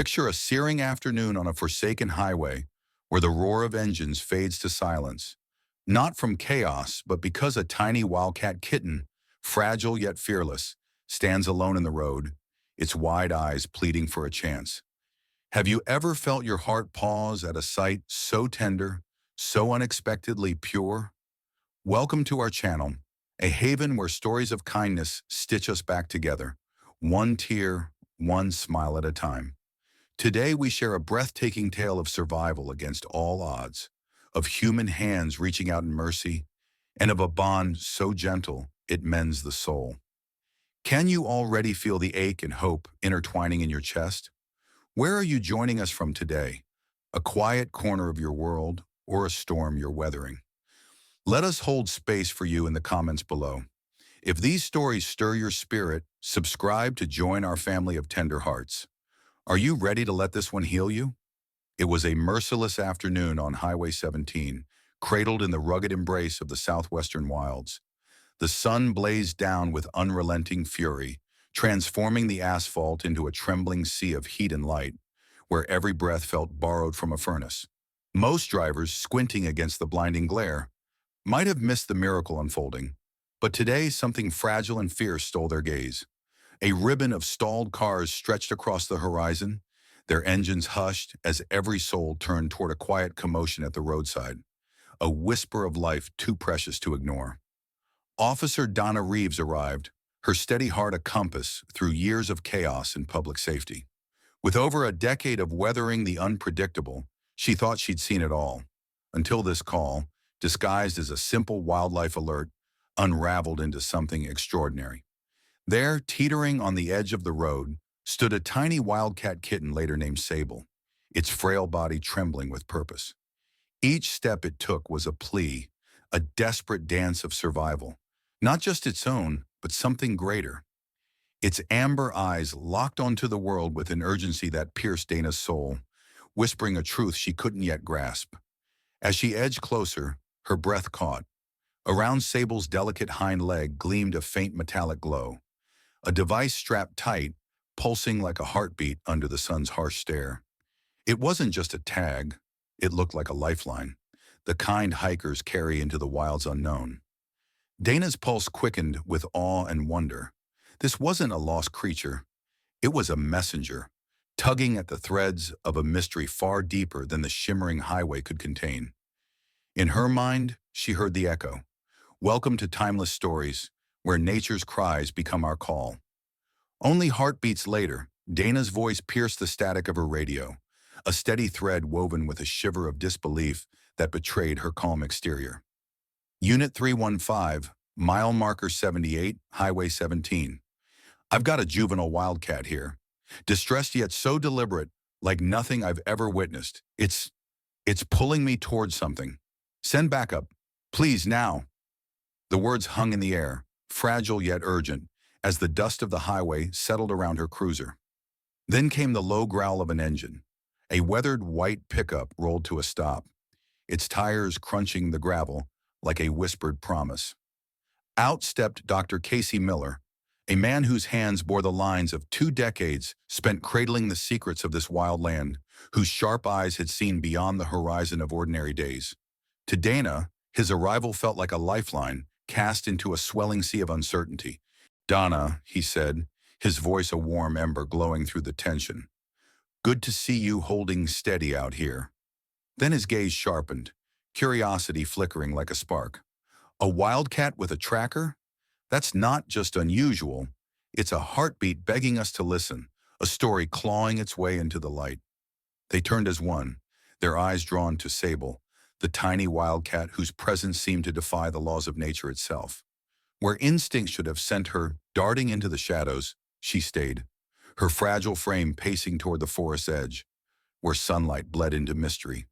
Picture a searing afternoon on a forsaken highway where the roar of engines fades to silence. Not from chaos, but because a tiny wildcat kitten, fragile yet fearless, stands alone in the road, its wide eyes pleading for a chance. Have you ever felt your heart pause at a sight so tender, so unexpectedly pure? Welcome to our channel, a haven where stories of kindness stitch us back together, one tear, one smile at a time. Today we share a breathtaking tale of survival against all odds, of human hands reaching out in mercy, and of a bond so gentle it mends the soul. Can you already feel the ache and hope intertwining in your chest? Where are you joining us from today? A quiet corner of your world or a storm you're weathering? Let us hold space for you in the comments below. If these stories stir your spirit, subscribe to join our family of tender hearts. Are you ready to let this one heal you? It was a merciless afternoon on Highway 17, cradled in the rugged embrace of the southwestern wilds. The sun blazed down with unrelenting fury, transforming the asphalt into a trembling sea of heat and light, where every breath felt borrowed from a furnace. Most drivers, squinting against the blinding glare, might have missed the miracle unfolding, but today something fragile and fierce stole their gaze. A ribbon of stalled cars stretched across the horizon, their engines hushed as every soul turned toward a quiet commotion at the roadside, a whisper of life too precious to ignore. Officer Donna Reeves arrived, her steady heart a compass through years of chaos and public safety. With over a decade of weathering the unpredictable, she thought she'd seen it all, until this call, disguised as a simple wildlife alert, unraveled into something extraordinary. There, teetering on the edge of the road, stood a tiny wildcat kitten later named Sable, its frail body trembling with purpose. Each step it took was a plea, a desperate dance of survival, not just its own, but something greater. Its amber eyes locked onto the world with an urgency that pierced Dana's soul, whispering a truth she couldn't yet grasp. As she edged closer, her breath caught. Around Sable's delicate hind leg gleamed a faint metallic glow, a device strapped tight, pulsing like a heartbeat under the sun's harsh stare. It wasn't just a tag, it looked like a lifeline, the kind hikers carry into the wilds unknown. Dana's pulse quickened with awe and wonder. This wasn't a lost creature, it was a messenger, tugging at the threads of a mystery far deeper than the shimmering highway could contain. In her mind, she heard the echo. Welcome to timeless stories, where nature's cries become our call. Only heartbeats later, Dana's voice pierced the static of her radio, a steady thread woven with a shiver of disbelief that betrayed her calm exterior. Unit 315, mile marker 78, Highway 17. I've got a juvenile wildcat here, distressed yet so deliberate, like nothing I've ever witnessed. It's pulling me towards something. Send backup. Please, now. The words hung in the air, fragile yet urgent, as the dust of the highway settled around her cruiser. Then came the low growl of an engine. A weathered white pickup rolled to a stop, its tires crunching the gravel like a whispered promise. Out stepped Dr. Casey Miller, a man whose hands bore the lines of 2 decades spent cradling the secrets of this wild land, whose sharp eyes had seen beyond the horizon of ordinary days. To Dana, his arrival felt like a lifeline cast into a swelling sea of uncertainty. "Donna," he said, his voice a warm ember glowing through the tension. "Good to see you holding steady out here." Then his gaze sharpened, curiosity flickering like a spark. "A wildcat with a tracker? That's not just unusual, it's a heartbeat begging us to listen, a story clawing its way into the light." They turned as one, their eyes drawn to Sable, the tiny wildcat whose presence seemed to defy the laws of nature itself. Where instinct should have sent her darting into the shadows, she stayed, her fragile frame pacing toward the forest's edge, where sunlight bled into mystery.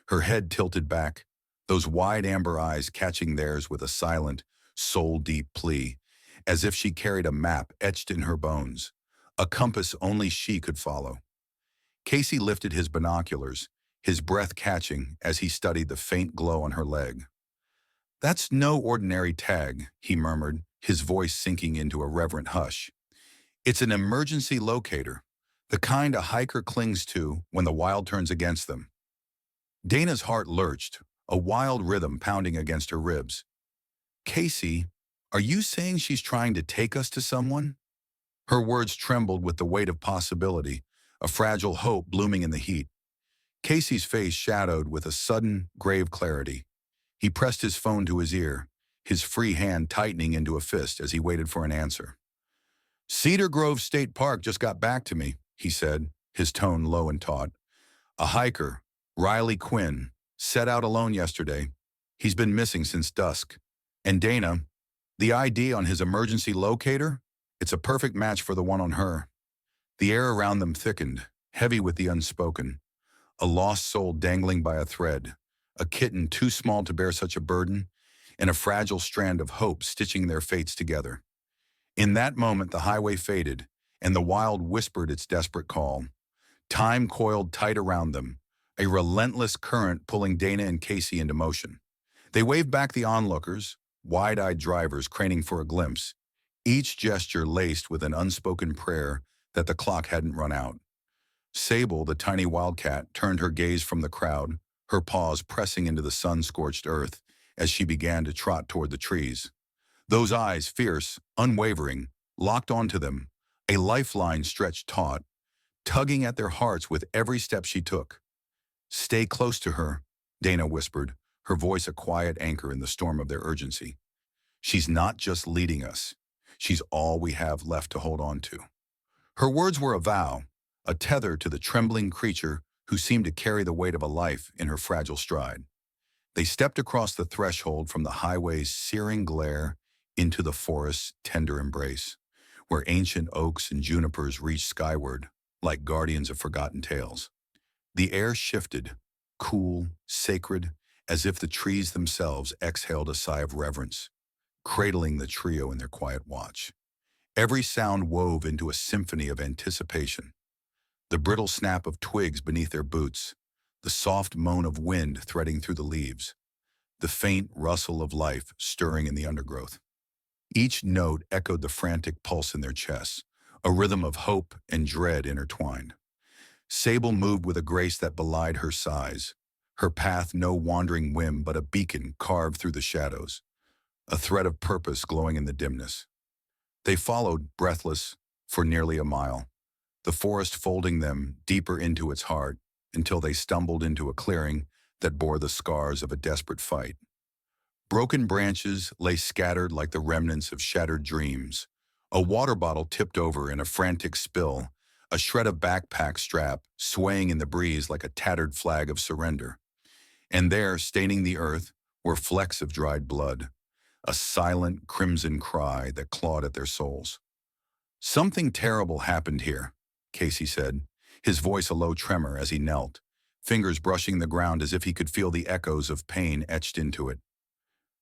Her head tilted back, those wide amber eyes catching theirs with a silent, soul-deep plea, as if she carried a map etched in her bones, a compass only she could follow. Casey lifted his binoculars, his breath catching as he studied the faint glow on her leg. "That's no ordinary tag," he murmured, his voice sinking into a reverent hush. "It's an emergency locator, The kind a hiker clings to when the wild turns against them. Dana's heart lurched, a wild rhythm pounding against her ribs. Casey, are you saying she's trying to take us to someone? Her words trembled with the weight of possibility, a fragile hope blooming in the heat. Casey's face shadowed with a sudden, grave clarity. He pressed his phone to his ear, his free hand tightening into a fist as he waited for an answer. Cedar Grove State Park just got back to me, he said, his tone low and taut. A hiker, Riley Quinn, set out alone yesterday. He's been missing since dusk. And Dana, the ID on his emergency locator, it's a perfect match for the one on her. The air around them thickened, heavy with the unspoken. A lost soul dangling by a thread, a kitten too small to bear such a burden, and a fragile strand of hope stitching their fates together. In that moment, the highway faded, and the wild whispered its desperate call. Time coiled tight around them, a relentless current pulling Dana and Casey into motion. They waved back the onlookers, wide-eyed drivers craning for a glimpse, each gesture laced with an unspoken prayer that the clock hadn't run out. Sable, the tiny wildcat, turned her gaze from the crowd, her paws pressing into the sun-scorched earth as she began to trot toward the trees. Those eyes, fierce, unwavering, locked onto them, a lifeline stretched taut, tugging at their hearts with every step she took. Stay close to her, Dana whispered, her voice a quiet anchor in the storm of their urgency. She's not just leading us. She's all we have left to hold on to. Her words were a vow, a tether to the trembling creature who seemed to carry the weight of a life in her fragile stride. They stepped across the threshold from the highway's searing glare into the forest's tender embrace, where ancient oaks and junipers reached skyward like guardians of forgotten tales. The air shifted, cool, sacred, as if the trees themselves exhaled a sigh of reverence, cradling the trio in their quiet watch. Every sound wove into a symphony of anticipation. The brittle snap of twigs beneath their boots, the soft moan of wind threading through the leaves, the faint rustle of life stirring in the undergrowth. Each note echoed the frantic pulse in their chests, a rhythm of hope and dread intertwined. Sable moved with a grace that belied her size, her path no wandering whim but a beacon carved through the shadows, a thread of purpose glowing in the dimness. They followed, breathless, for nearly a mile, the forest folding them deeper into its heart until they stumbled into a clearing that bore the scars of a desperate fight. Broken branches lay scattered like the remnants of shattered dreams. A water bottle tipped over in a frantic spill, a shred of backpack strap swaying in the breeze like a tattered flag of surrender. And there, staining the earth, were flecks of dried blood, a silent crimson cry that clawed at their souls. Something terrible happened here, Casey said, his voice a low tremor as he knelt, fingers brushing the ground as if he could feel the echoes of pain etched into it.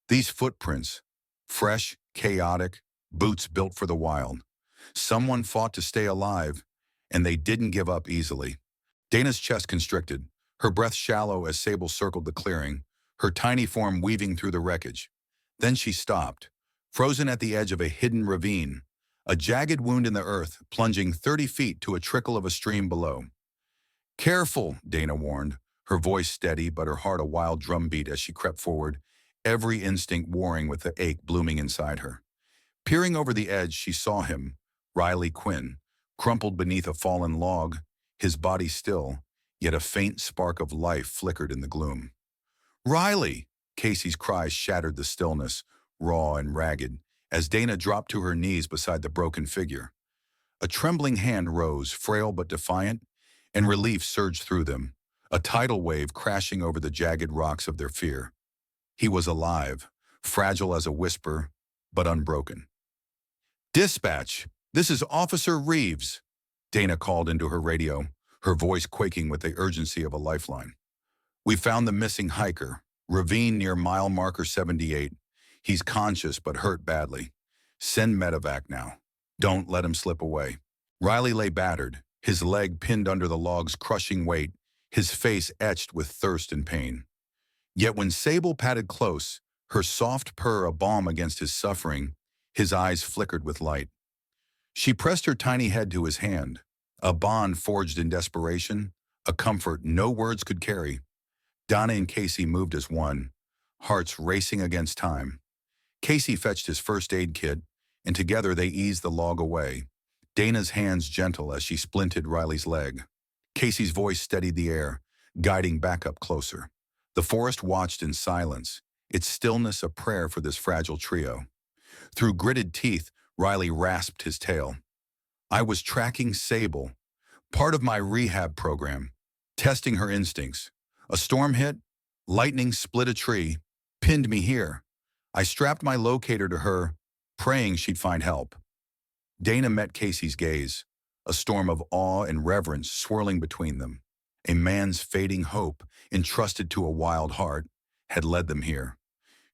These footprints, fresh, chaotic, boots built for the wild. Someone fought to stay alive, and they didn't give up easily. Dana's chest constricted, her breath shallow as Sable circled the clearing, her tiny form weaving through the wreckage. Then she stopped, frozen at the edge of a hidden ravine, a jagged wound in the earth plunging 30 feet to a trickle of a stream below. Careful, Dana warned, her voice steady but her heart a wild drumbeat as she crept forward, every instinct warring with the ache blooming inside her. Peering over the edge, she saw him, Riley Quinn, crumpled beneath a fallen log, his body still, yet a faint spark of life flickered in the gloom. Riley! Casey's cries shattered the stillness, raw and ragged, as Dana dropped to her knees beside the broken figure. A trembling hand rose, frail but defiant, and relief surged through them, a tidal wave crashing over the jagged rocks of their fear. He was alive, fragile as a whisper, but unbroken. Dispatch, this is Officer Reeves, Dana called into her radio, her voice quaking with the urgency of a lifeline. We found the missing hiker, ravine near mile marker 78. He's conscious but hurt badly. Send medevac now. Don't let him slip away. Riley lay battered, his leg pinned under the log's crushing weight, his face etched with thirst and pain. Yet when Sable padded close, her soft purr a balm against his suffering, his eyes flickered with light. She pressed her tiny head to his hand, A bond forged in desperation, a comfort no words could carry. Donna and Casey moved as one, hearts racing against time. Casey fetched his first aid kit, and together they eased the log away, Dana's hands gentle as she splinted Riley's leg. Casey's voice steadied the air, guiding backup closer. The forest watched in silence, its stillness a prayer for this fragile trio. Through gritted teeth, Riley rasped his tail. I was tracking Sable, part of my rehab program, testing her instincts. A storm hit, lightning split a tree, pinned me here. I strapped my locator to her, praying she'd find help. Dana met Casey's gaze, a storm of awe and reverence swirling between them. A man's fading hope, entrusted to a wild heart, had led them here.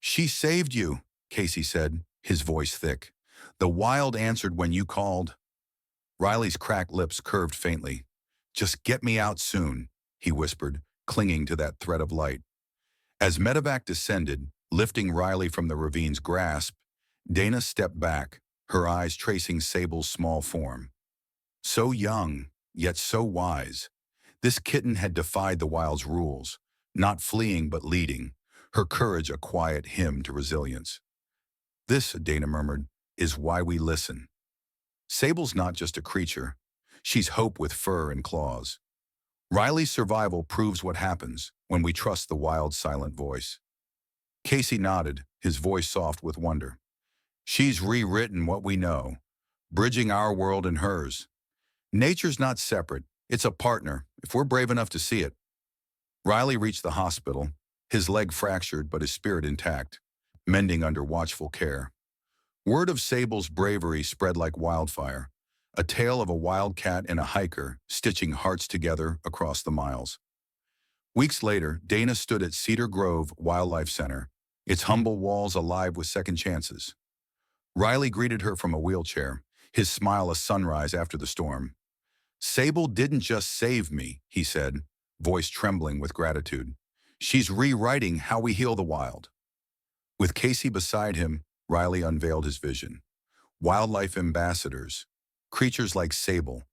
She saved you, Casey said, his voice thick. The wild answered when you called. Riley's cracked lips curved faintly. Just get me out soon, he whispered, clinging to that thread of light. As medevac descended, lifting Riley from the ravine's grasp, Dana stepped back, her eyes tracing Sable's small form. So young, yet so wise. This kitten had defied the wild's rules, not fleeing but leading, her courage a quiet hymn to resilience. This, Dana murmured, is why we listen. Sable's not just a creature. She's hope with fur and claws. Riley's survival proves what happens when we trust the wild's silent voice. Casey nodded, his voice soft with wonder. She's rewritten what we know, bridging our world and hers. Nature's not separate, it's a partner, if we're brave enough to see it. Riley reached the hospital, his leg fractured but his spirit intact, mending under watchful care. Word of Sable's bravery spread like wildfire, a tale of a wildcat and a hiker stitching hearts together across the miles. Weeks later, Dana stood at Cedar Grove Wildlife Center, its humble walls alive with second chances. Riley greeted her from a wheelchair, his smile a sunrise after the storm. Sable didn't just save me, he said, voice trembling with gratitude. She's rewriting how we heal the wild. With Casey beside him, Riley unveiled his vision. Wildlife ambassadors, creatures like Sable,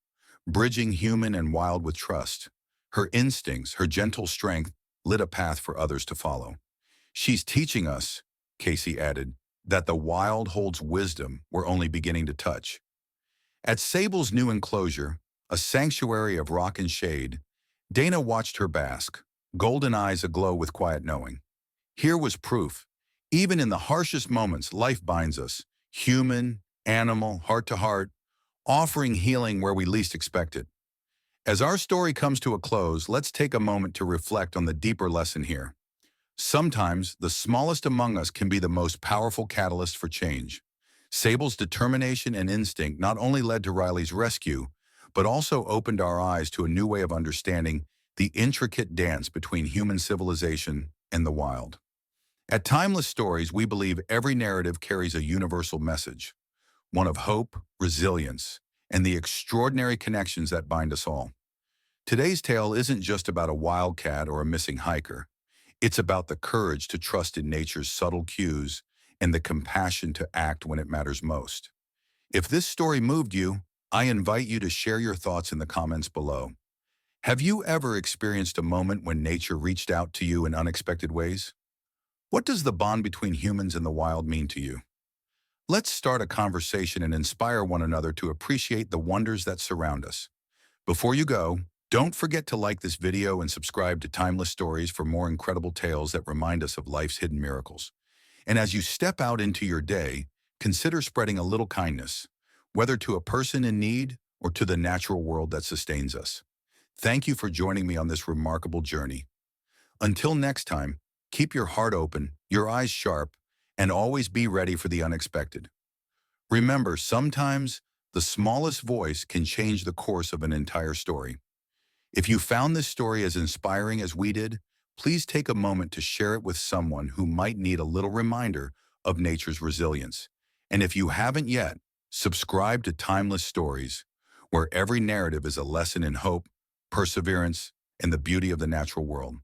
bridging human and wild with trust. Her instincts, her gentle strength, lit a path for others to follow. She's teaching us, Casey added, that the wild holds wisdom we're only beginning to touch. At Sable's new enclosure, a sanctuary of rock and shade, Dana watched her bask, golden eyes aglow with quiet knowing. Here was proof. Even in the harshest moments, life binds us, human, animal, heart to heart, offering healing where we least expect it. As our story comes to a close, let's take a moment to reflect on the deeper lesson here. Sometimes, the smallest among us can be the most powerful catalyst for change. Sable's determination and instinct not only led to Riley's rescue, but also opened our eyes to a new way of understanding the intricate dance between human civilization and the wild. At Timeless Stories, we believe every narrative carries a universal message, one of hope, resilience, and the extraordinary connections that bind us all. Today's tale isn't just about a wildcat or a missing hiker. It's about the courage to trust in nature's subtle cues and the compassion to act when it matters most. If this story moved you, I invite you to share your thoughts in the comments below. Have you ever experienced a moment when nature reached out to you in unexpected ways? What does the bond between humans and the wild mean to you? Let's start a conversation and inspire one another to appreciate the wonders that surround us. Before you go, don't forget to like this video and subscribe to Timeless Stories for more incredible tales that remind us of life's hidden miracles. And as you step out into your day, consider spreading a little kindness, whether to a person in need or to the natural world that sustains us. Thank you for joining me on this remarkable journey. Until next time, keep your heart open, your eyes sharp, and always be ready for the unexpected. Remember, sometimes the smallest voice can change the course of an entire story. If you found this story as inspiring as we did, please take a moment to share it with someone who might need a little reminder of nature's resilience. And if you haven't yet, subscribe to Timeless Stories, where every narrative is a lesson in hope, perseverance, and the beauty of the natural world.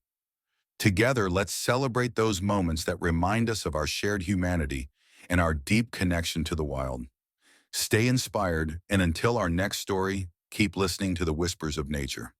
Together, let's celebrate those moments that remind us of our shared humanity and our deep connection to the wild. Stay inspired, and until our next story, Keep listening to the whispers of nature.